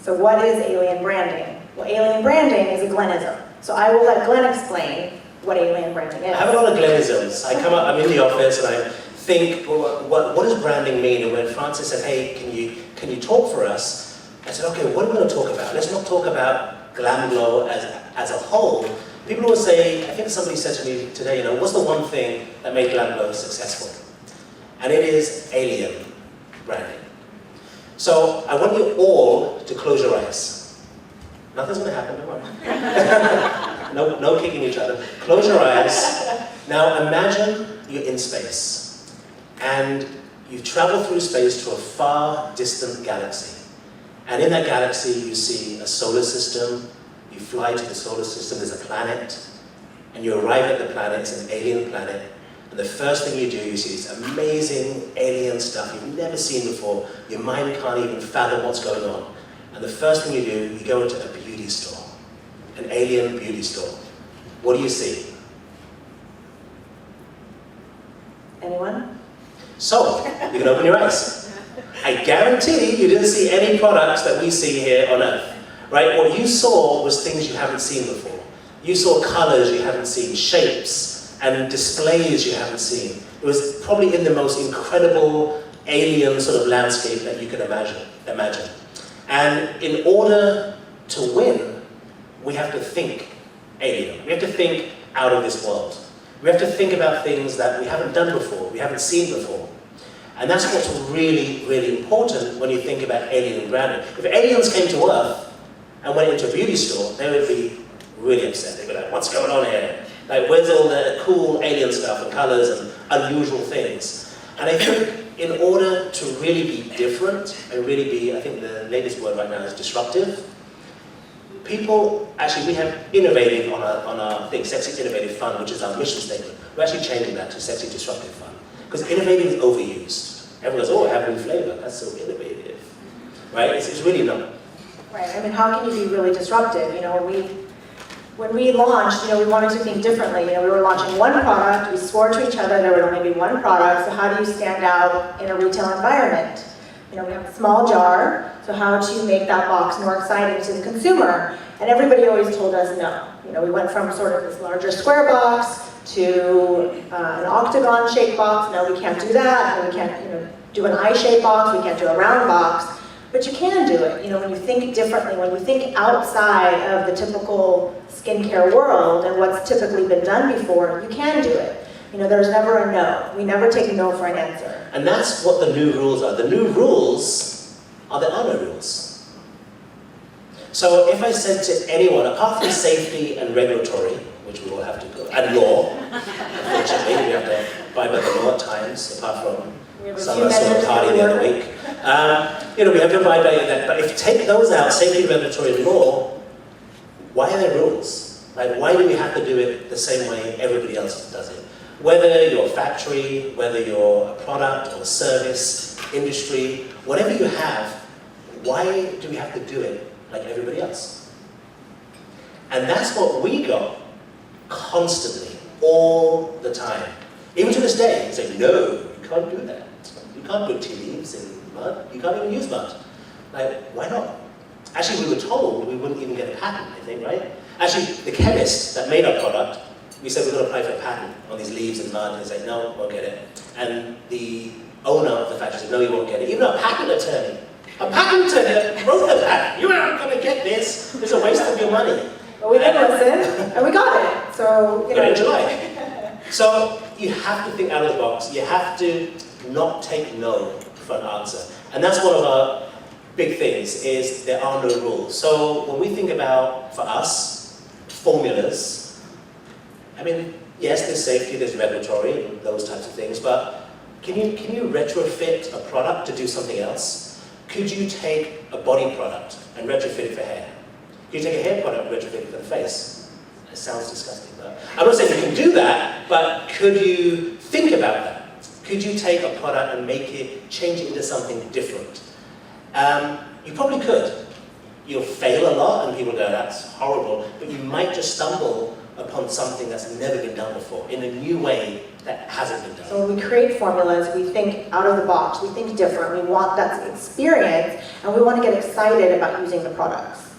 So what is alien branding? Well, alien branding is a Glenism. So I will let Glenn explain what alien branding is. I have a lot of Glenisms. I'm in the office and I think, well, what does branding mean? And when Francis said, hey, can you talk for us? I said, okay, what are we going to talk about? Let's not talk about GLAMGLOW as a whole. People always say, I think somebody said to me today, what's the one thing that made GLAMGLOW successful? And it is alien branding. So I want you all to close your eyes. Nothing's going to happen, don't worry. No kicking each other. Close your eyes. Now imagine you're in space. And you travel through space to a far distant galaxy. And in that galaxy you see a solar system. You fly to the solar system, there's a planet. And you arrive at the planet, it's an alien planet. And the first thing you do, you see this amazing alien stuff you've never seen before. Your mind can't even fathom what's going on. And the first thing you do, you go into a beauty store. An alien beauty store. What do you see? Anyone? So, you can open your eyes. I guarantee you didn't see any products that we see here on Earth. Right? What you saw was things you haven't seen before. You saw colors you haven't seen, shapes, and displays you haven't seen. It was probably in the most incredible alien sort of landscape that you could imagine. And in order to win, we have to think alien. We have to think out of this world. We have to think about things that we haven't done before, we haven't seen before. And that's what's really, really important when you think about alien branding. If aliens came to Earth and went into a beauty store, they would be really upset. They'd be like, what's going on here? Like, where's all the cool alien stuff and colors and unusual things? And I think in order to really be different and really be, I think the latest word right now is disruptive, people, actually we have innovative on our thing, Sexy Innovative Fun, which is our mission statement. We're actually changing that to Sexy Disruptive Fun. Because innovative is overused. Everyone goes, oh, I have new flavor, that's so innovative. Right? It's really not. Right, I mean, how can you be really disruptive? When we launched, we wanted to think differently. We were launching one product, we swore to each other there would only be one product, so how do you stand out in a retail environment? We have a small jar, so how to make that box more exciting to the consumer? And everybody always told us no. We went from sort of this larger square box to an octagon-shaped box. No, we can't do that. And we can't do an eye-shaped box, we can't do a round box. But you can do it, when you think differently, when you think outside of the typical skincare world and what's typically been done before, you can do it. There's never a no. We never take no for an answer. And that's what the new rules are. The new rules are the honor rules. So if I said to anyone, apart from safety and regulatory, which we all have to go, and law, unfortunately, we have to abide by the law at times, apart from some of us saw a party the other week. We have to abide by that. But if you take those out, safety, regulatory, and law, why are there rules? Like, why do we have to do it the same way everybody else does it? Whether you're a factory, whether you're a product or a service, industry, whatever you have, why do we have to do it like everybody else? And that's what we got constantly, all the time. Even to this day, they say, no, you can't do that. You can't put tea leaves in mud. You can't even use mud. Like, why not? Actually, we were told we wouldn't even get a patent, I think, right? Actually, the chemist that made our product, we said we're going to apply for a patent on these leaves and mud, and they said, no, won't get it. And the owner of the factory said, no, you won't get it. Even a patent attorney wrote the patent. You aren't going to get this. It's a waste of your money. But we didn't listen, and we got it. So, in July. So you have to think out of the box. You have to not take no for an answer. And that's one of our big things, is there are no rules. So when we think about, for us, formulas, I mean, yes, there's safety, there's regulatory, and those types of things, but can you retrofit a product to do something else? Could you take a body product and retrofit it for hair? Could you take a hair product and retrofit it for the face? It sounds disgusting, but I'm not saying you can do that, but could you think about that? Could you take a product and change it into something different? You probably could. You'll fail a lot and people go, that's horrible, but you might just stumble upon something that's never been done before, in a new way that hasn't been done. So when we create formulas, we think out of the box, we think different, we want that experience, and we want to get excited about using the products.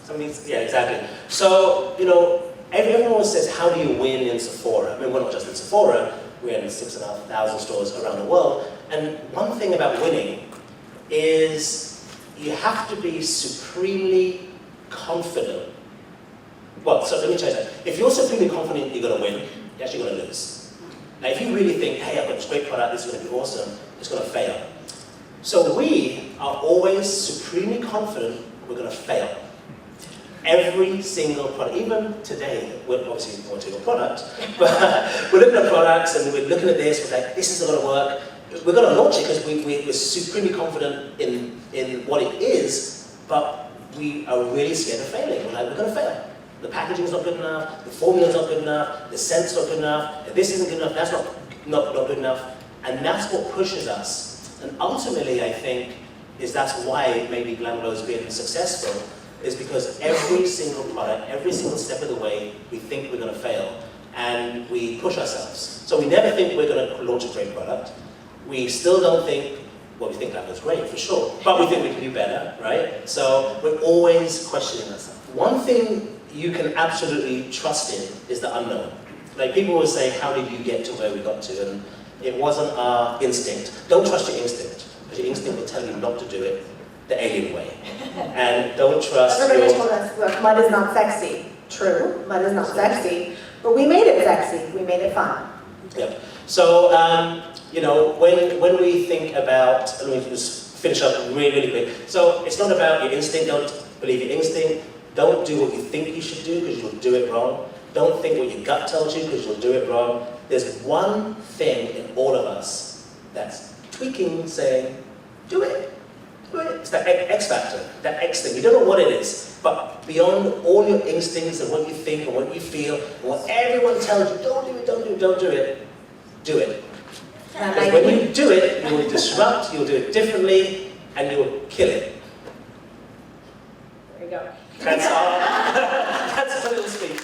Yeah, exactly. So, you know, everyone always says, how do you win in Sephora? I mean, we're not just in Sephora, we're in 6,500 stores around the world. And one thing about winning is you have to be supremely confident. Well, so let me change that. If you're supremely confident you're going to win, you're actually going to lose. Now, if you really think, hey, I've got this great product, this is going to be awesome, it's going to fail. So we are always supremely confident we're going to fail. Every single product, even today, we're obviously going to your product, but we're looking at products and we're looking at this, we're like, this is going to work. We're going to launch it because we're supremely confident in what it is, but we are really scared of failing. We're like, we're going to fail. The packaging's not good enough, the formula's not good enough, the scent's not good enough, this isn't good enough, that's not good enough, and that's what pushes us. And ultimately, I think, that's why maybe GLAMGLOW's been successful, is because every single product, every single step of the way, we think we're going to fail, and we push ourselves. So we never think we're going to launch a great product. We still don't think, well, we think that was great, for sure, but we think we can do better, right? So we're always questioning ourselves. One thing you can absolutely trust in is the unknown. Like, people will say, how did you get to where we got to? And it wasn't our instinct. Don't trust your instinct, because your instinct will tell you not to do it the alien way. And don't trust Everybody told us, look, mud is not sexy. True, mud is not sexy, but we made it sexy. We made it fun. Yep. So, you know, when we think about, let me just finish up really quick. So it's not about your instinct. Don't believe your instinct. Don't do what you think you should do, because you'll do it wrong. Don't think what your gut tells you, because you'll do it wrong. There's one thing in all of us that's tweaking, saying, do it. It's that X factor, that X thing. You don't know what it is, but beyond all your instincts and what you think and what you feel, and what everyone tells you, don't do it, don't do it, don't do it, do it. Because when you do it, you will disrupt, you'll do it differently, and you'll kill it. There you go. That's our little speech.